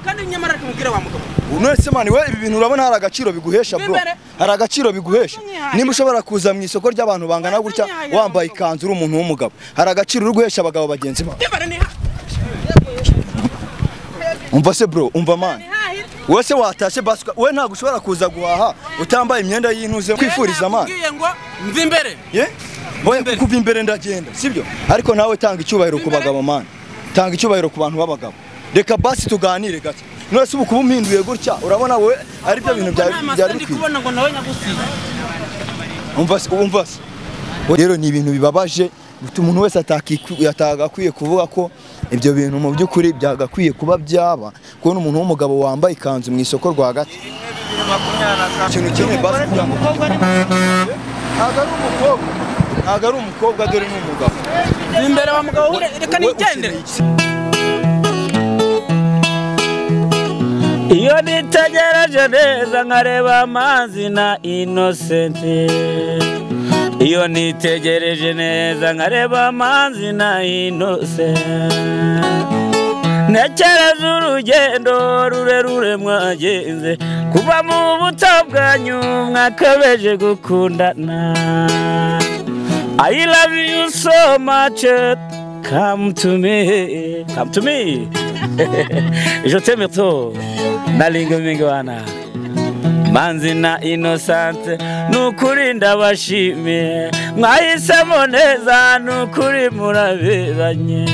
kandi nyamara kumubwira wa mugabo none mani we ibi bintu urabona hari agaciro biguhesha bro hari agaciro biguhesha nimba ushobora kuza mu isoko ry'abantu bangana gutya wambaye ikanzu uri umuntu w'umugabo hari agaciro uri guhesha abagabo bagenzi bawe umva se bro umva mani wese watashe basuka we ntago ushobora kuza guhaha utambaye imyenda y'intuze kwifuriza mani ngiye ngo mva imbere boye kuva imbere ndagenda sibyo ariko nawe tanga icyubahiro ku bagabo mani tanga icyubahiro ku bantu b'abagabo reka basi tuganire gato none se ubukuba umpinduye gutya urabona we ari byo bintu byari kubona ngo nawe nyagusiga umva se rero ni ibintu bibabaje umuntu wese atagakwiye kuvuga ko ibyo bintu mu by'ukuri byagakwiye kuba byaba kubona umuntu w'umugabo wambaye ikanzu mu isoko rwagati ikintu kimwe basi ntago ari umukobwa dore ni umugabo imbere wa mugabo reka nigendere iyo nitegereje neza nkareba amazi na Innocent iyo nitegereje neza nkareba amazi na Innocent ntekereza urugendo rurerure mwagenze kuva mu buto bwanyu mwakabeje gukundana I love you so much come to me je t'aime trop nalinga mingi wana manzi na Innocent nukuri ndabashimiye mwahisemo neza nukuri muraberanye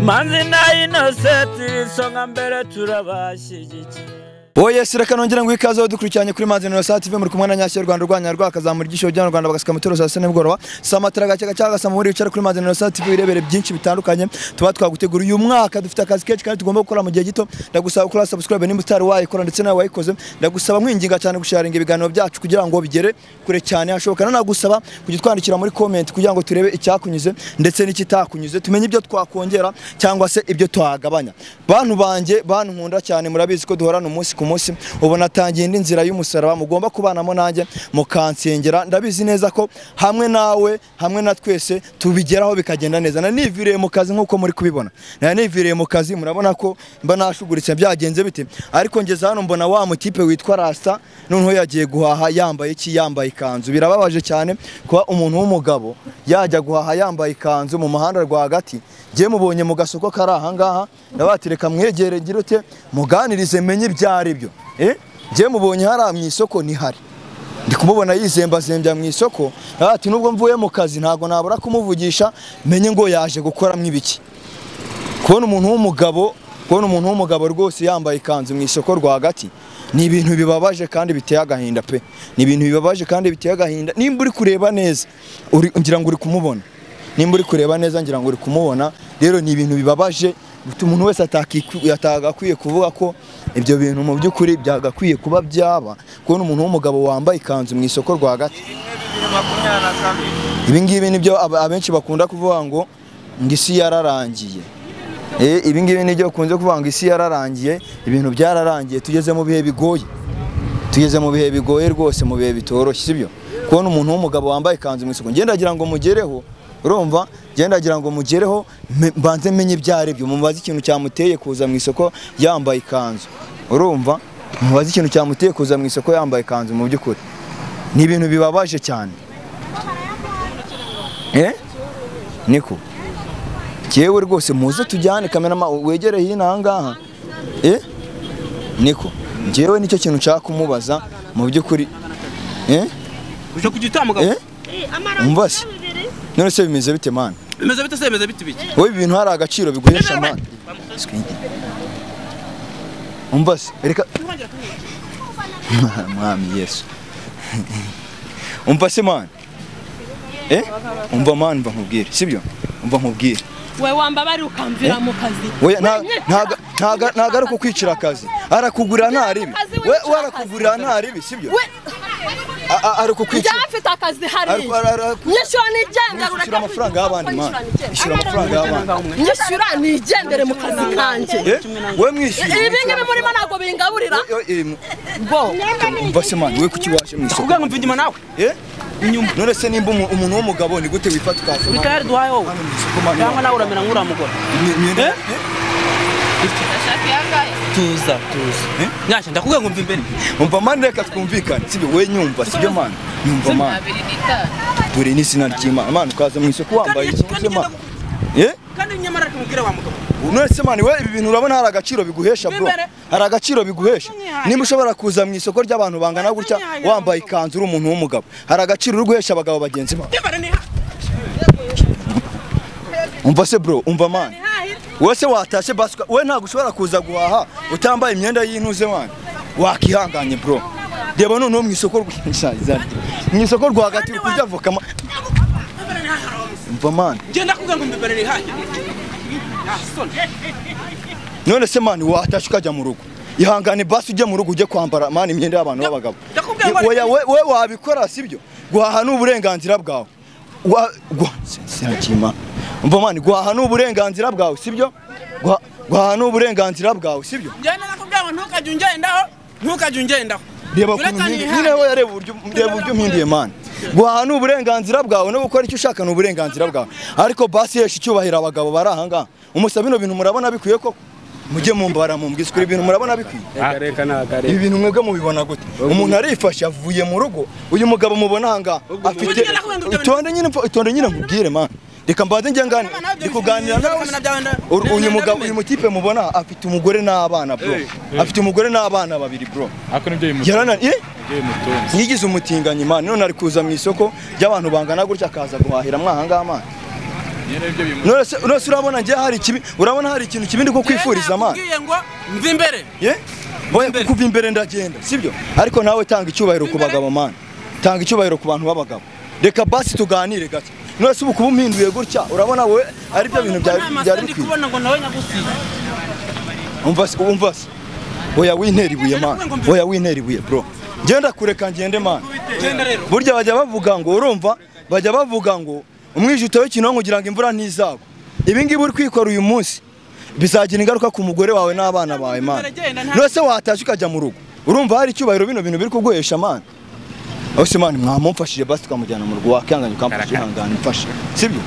manzi na Innocent songa mbere turabashyigikiye Oye sireka nongera ngo ikaze dukurikiranye kuri Manzi na Innocent TV muri kumwe na Nyashya Rwanda Rwanya rwakazamura igisho cy'u Rwanda bagasika mutoro saa 7 n'ubugoroba samatara gacyaga cyagasa muri bicara kuri Manzi na Innocent TV irebere byinshi bitandukanye tuba twagutegura uyu mwaka dufite akazi kenshi kandi tugomba gukora mu gihe gito ndagusaba gukora subscribe nimba utari wayikora ndetse nawe wayikoze ndagusaba mwinginga cyane gusharinga ibiganiro byacu kugira ngo bigere kure cyane hashoboka nagusaba kujya twandikira muri comment kugira ngo turebe icyakunyuze ndetse n'ikitakunyuze tumenye ibyo twakongera cyangwa se ibyo twagabanya bantu banje bantu nkunda cyane murabizi ko duhorana umunsi munsi ubona tangiye indi nzira y'umusaraba mugomba kubanamo nanjye mukansengera ndabizi neza ko hamwe nawe hamwe na twese tubigeraho bikagenda neza na niviriye mu kazi nkuko muri kubibona na niviriye mu kazi murabona ko mba nashuguritse byagenze bite ariko ngeze hano mbona wa mutipe witwa Rasta noneho yagiye guhaha yambaye iki yambaye ikanzu birababaje cyane kuba umuntu w'umugabo yajya guhaha yambaye ikanzu mu mahanda rwagati giye mubonye mu gasoko kari ahangaha ndabatireka mwegere girote muganirize menye ibyari byo giye mubonye hari mu isoko ni hari ndi kumubona yizembazembya mu isoko ati nubwo mvuye mu kazi ntago nabura kumuvugisha menye ngo yaje gukora mwibiki kubona umuntu w'umugabo rwose yambaye ikanzu mu isoko rwagati ni ibintu bibabaje kandi biteye agahinda pe ni ibintu bibabaje kandi biteye agahinda nimba uri kureba neza ngira ngo uri kumubona nimba uri kureba neza ngira ngo uri kumubona rero ni ibintu bibabaje umuntu wese atagakwiye kuvuga ko ibyo bintu mu by'ukuri byagakwiye kuba byaba kubona umuntu w'umugabo wambaye ikanzu mu isoko rwagati ibi ngibi nibyo abenshi bakunda kuvuga ngo isi yararangiye ibi ngibi nibyo bakunze kuvuga ngo isi yararangiye ibintu byararangiye tugeze mu bihe bigoye rwose mu bihe bitoroshye sibyo kubona umuntu w'umugabo wambaye ikanzu mu isoko ngendagira ngo mugereho urumva ngendagira ngo mugereho mbanze menye ibyari byo mubaze ikintu cyamuteye kuza mu isoko yambaye ikanzu urumva mubaze ikintu cyamuteye kuza mu isoko yambaye ikanzu mu by'ukuri ni ibintu bibabaje cyane niko jewe rwose muze tujyane kamerama wegere hino ahangaha niko jewe nicyo kintu nshaka kumubaza mu by'ukuri uje kugita mugabo umva se none se bimeze bite man bimeze bite se bimeze bite biki wowe ibintu hari agaciro biguhesha man umva se reka mwami Yesu umva se man umva man mva nkubwire sibyo umva nkubwire we wamba bari ukamvira mu kazi we ntaga ari kukwicira akazi arakugurira ntaribi we arakugurira ntaribi sibyo ari kukwicira afite akazi hari nyishura nigendera urashira amafaranga y'abandi man ishura amafaranga y'abandi nyishura nigendere mu kazi kanje we mwishyura ibi ngibi muri manago bingaburira bo umva se man we kuki waje mu isoko ubwo ngumva indima nawe inyuma none se nimba umuntu w'umugabo ni gute wifata ukaza bikari duhaye wowe cyangwa nawe uramera nk'uramugora tuza nyashya ndakubwiye ngo mva imbere umva mani reka twumvikane sibyo we nyumva sibyo mani nyumva mani dore n'izina ry'Imana mani ukaza mu isoko wambaye ikibuze mani kandi nyamara kumubwira wa mugabo none mani we ibi bintu urabona hari agaciro biguhesha bro hari agaciro biguhesha nimba ushobora kuza mu isoko ry'abantu bangana gutya wambaye ikanzu uri umuntu w'umugabo hari agaciro uri guhesha abagabo bagenzi bawe umva se bro umva mani wese watashe basuka we ntago ushobora kuza guhaha utambaye imyenda y'intuze mani wakihanganye bro deba none mu isoko mu isoko rwagati kurya voka umva mani genda kuvuga ngo mbere ni haje none se mani watashe ukajya mu rugo ihangane basi ujye mu rugo ujye kwambara mani imyenda y'abantu b'abagabo we wabikora sibyo guhaha n'uburenganzira bwawe umva mani guhaha n'uburenganzira bwawe sibyo guhaha n'uburenganzira bwawe sibyo njyana nakubwira ngo ntukajye ungendaho reba nineho yareba uburyo mpinduye mani guhaha n'uburenganzira bwawe no gukora icyo ushaka n'uburenganzira bwawe ariko basi yesha icyubahiro abagabo bari aha ngaha umusa bino bintu murabona bikwiye koko mujye mumbara mumbwise kuri ibintu murabona bikwiye ibi bintu mwebwe mubibona gute umuntu arifashe avuye mu rugo uyu mugabo mubona aha ngaha afite itonde nyine nkubwire mani reka mbaze njye ngane ndikuganira nawe uyu mugabo uyu mutipe mubona afite umugore n'abana bro afite umugore n'abana babiri bro yigize umutinganyi mani none ari kuza mu isoko ry'abantu bangana gutya akaza guhahira mwahanga mani none urabona njye hari ikibi urabona hari ikintu kibindi ko kwifuriza mani mva imbere kuva imbere ndagenda sibyo ariko nawe tanga icyubahiro ku bagabo mani tanga icyubahiro ku bantu b'abagabo reka basi tuganire gato none se ubukuba umpinduye gutya urabona we ari byo bintu byari bikwiye umva se oya wintera ibuye mani oya wintera ibuye bro genda kureka ngende mani burya bajya bavuga ngo urumva bajya bavuga ngo umwijito w'ikinonko kugira ngo imvura ntizagwe ibi ngibi uri kwikora uyu munsi bizagira ingaruka ku mugore wawe n'abana bawe mani none se watashe ukajya mu rugo urumva hari icyubahiro bino bintu biri kuguhesha mani aho se mani mwamumfashije basi tukamujyana mu rugo wakanganye ukamfasha ihangane mfashe sibyo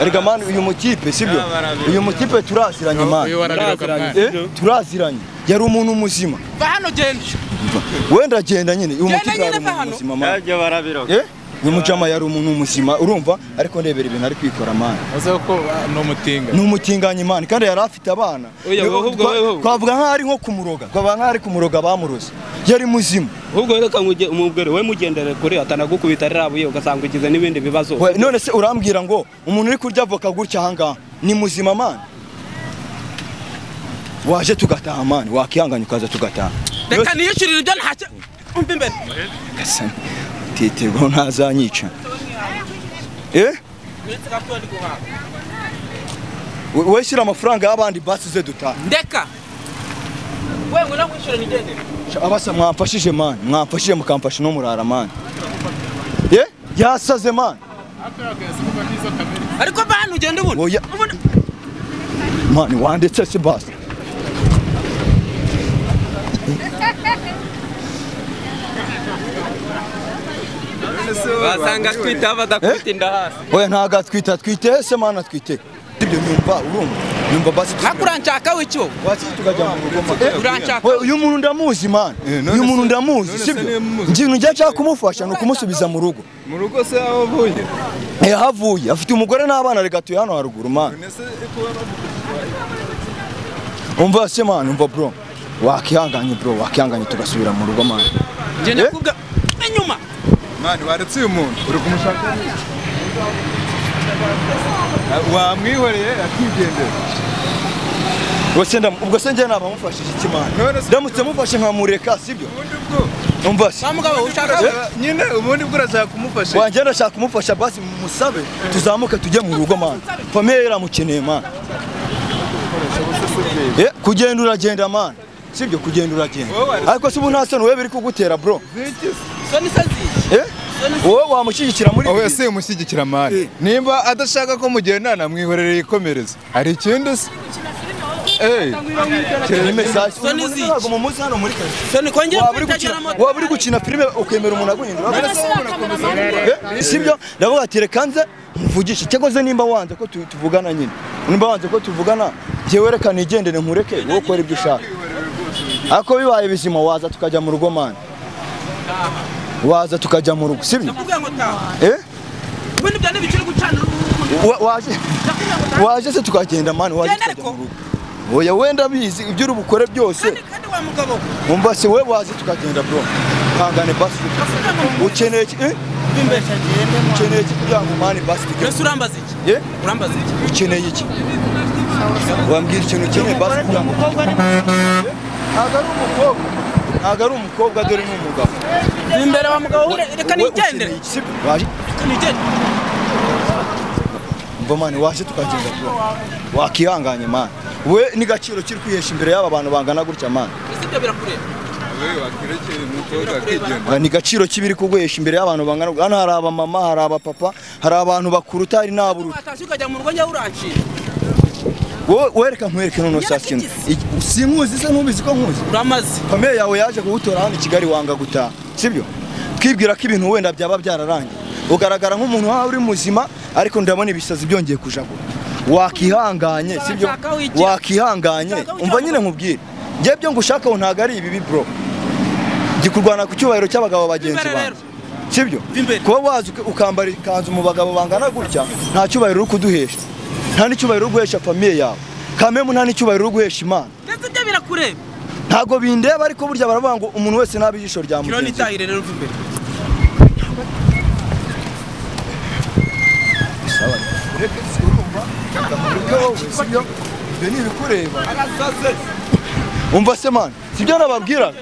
erega mani uyu mutipe sibyo uyu mutipe turaziranye mani turaziranye yari umuntu muzima va hano genda wenda genda nyine uyu mutipe yari umuntu muzima mani uyu mujama yari umuntu muzima urumva ariko ndebera ibintu ari kwikora mani azako no mutinga ni umutinganyi mani kandi yari afite abana twavuga nkaho ari nko kumuroga twavuga nkaho ari kumuroga bamuroze yari muzima ahubwo reka umubwire we mugendere kure atanagukubita rirabuye ugasanga ugize n'ibindi bibazo none se urambwira ngo umuntu uri kurya avoka gutya ahangaha ni muzima mani waje tugataha mani wakihanganya ukaza tugataha reka niyicirire ibyo ntacyo umva imbere titerwa ntazanyica we shyira amafaranga y'abandi basi ze dutaha ndeka we ngo nakwishyura nigendere abasa mwamfashije mani mwamfashije mukamfasha no murara mani yasaze mani ariko bana ugenda ubona mani wandetse se basi basanga twita badakwita inda hasi oya ntago atwita twite se mani atwite ibyo nyumva basi akuranshaka w'icyo basi tukajya mu rugo uranshaka uyu muntu ndamuzi mani uyu muntu ndamuzi sibyo njye nshaka kumufasha ni ukumusubiza mu rugo se aho avuye havuye afite umugore n'abana reka tuye hano haruguru mani umva se mani umva bro wakihanganye tugasubira mu rugo mani ngende kubwa inyuma mani waretse uyu muntu uri kumushaka wamwihoreye akigendera ubwo se njye nabamufashije iki mani ndamutse mufashe nkamureka sibyo umva se nyine ubundi bwo urashaka kumufasha wanjye ndashaka kumufasha basi musabe tuzamuke tujye mu rugo mani famiye iramukeneye mani kugenda uragenda mani sibyo kugenda uragenda ariko se ubu nta soni wewe biri kugutera bro soni sazi wowe wamushyigikira muri oya se umushyigikira mani nimba adashaka ko mugendana mwihorere yikomereza hari ikindi se waba uri gukina filime ukemera umuntu aguhindura sibyo ndavuga ati reka nze muvugishe cyakoze nimba wanze ko tuvugana nyine nimba wanze ko tuvugana njyewe reka nigendere nkureke wowe ukora ibyo ushaka ako bibaye bizima waza tukajya mu rugo man waza tukajya mu rugo sibyo Ubundi byane bikiri gucana waje se tukagenda man waje tukajya mu rugo oya wenda bizi ibyo uri bukore byose kandi wa mugabo umva se we waje tukagenda bro kangane basi ukeneye iki bimbesha gende ukeneye iki kugira ngo mani basi Yesu urambaza iki urambaza iki ukeneye iki wambwira ikintu ukeneye basi kugira ngo ntago ari umukobwa dore ni umugabo imbere wa mugabo reka nigendere waje nigende mva mani waje tukagenda bro wakihanganye mani we ni gaciro kiri kwihesha imbere y'aba bantu bangana gutya mani isibyo birakureba ni gaciro kibiri kuguhesha imbere y'abantu bangana hano hari aba mama hari aba papa hari abantu bakuru tari naburuta ukajya mu rugo njya urancira wereka nkwereke none saskintu sinkuzi se ntubizi ko nkuzi uramaze famille yawe yaje kugutora hano i Kigali wanga gutaha sibyo twibwira ko ibintu wenda byaba byararangiye ugaragara nk'umuntu wawe uri muzima ariko ndabona ibisazi byongeye kujagura wakihanganye sibyo wakihanganye umva nyine nkubwire ngiye byo ngushaka ngo ntago ari ibi bro gikurwana ku cyubahiro cy'abagabo bagenzi banjye sibyo kuba wazi ukambara ikanzu mu bagabo bangana gutya nta cyubahiro uri kuduhesha nta n'icyubahiro uri guhesha famille yawe kamemu nta n'icyubahiro uri guhesha Imana ndetse byo birakureba ntago bindeba ariko burya baravuga ngo umuntu wese nabi ijisho rya mugenzi kironi tahire rero imbere sawa reka sikumva sibyo beni bikureba umva se man sibyo nababwira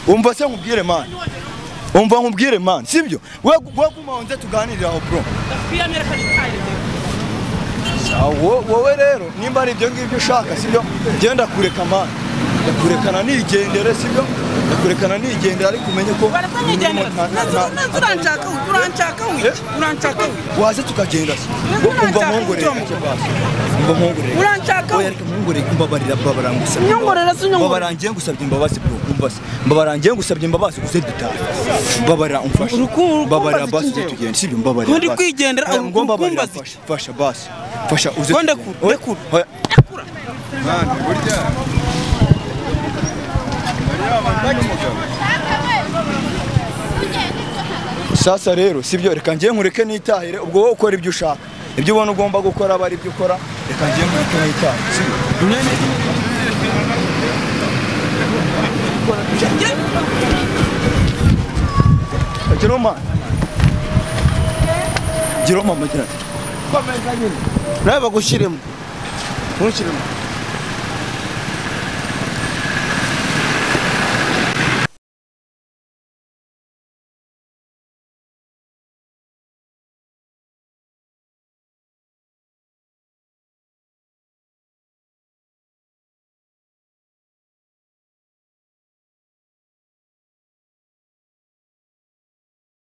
umva se nkubwire man umva nkubwire man sibyo we gumanze tuganirira aho bro kwiyamira kandi tahire wowe rero nimba ari ibyo ngibyo ushaka sibyo genda kureka man ndakurekana nigendere sibyo ndakurekana nigendere ariko umenye ko uranshaka waze tukagenda umva nkongorere umva nkongorere uranshaka ariko nkongorere kumbabarira babaramusabye nyongorera se nyongorera babarangiye ngusabye imbabazi bro umva se babarangiye ngusabye imbabazi uze dutaha babarira umfasha babarira basi tugende sibyo mbabarira ndi kwigendera ngombabarira fasha basi fasha uze ndekura mwana burya sasa rero sibyo reka ngiye nkureke nitahire ubwo wowe ukora ibyo ushaka ibyo ubona ugomba gukora aba ari ibyo ukora reka ngiye nkureke nitahire sibyo Giroma Giroma magira Komeza nyine Raba gushiremo Ntushiremo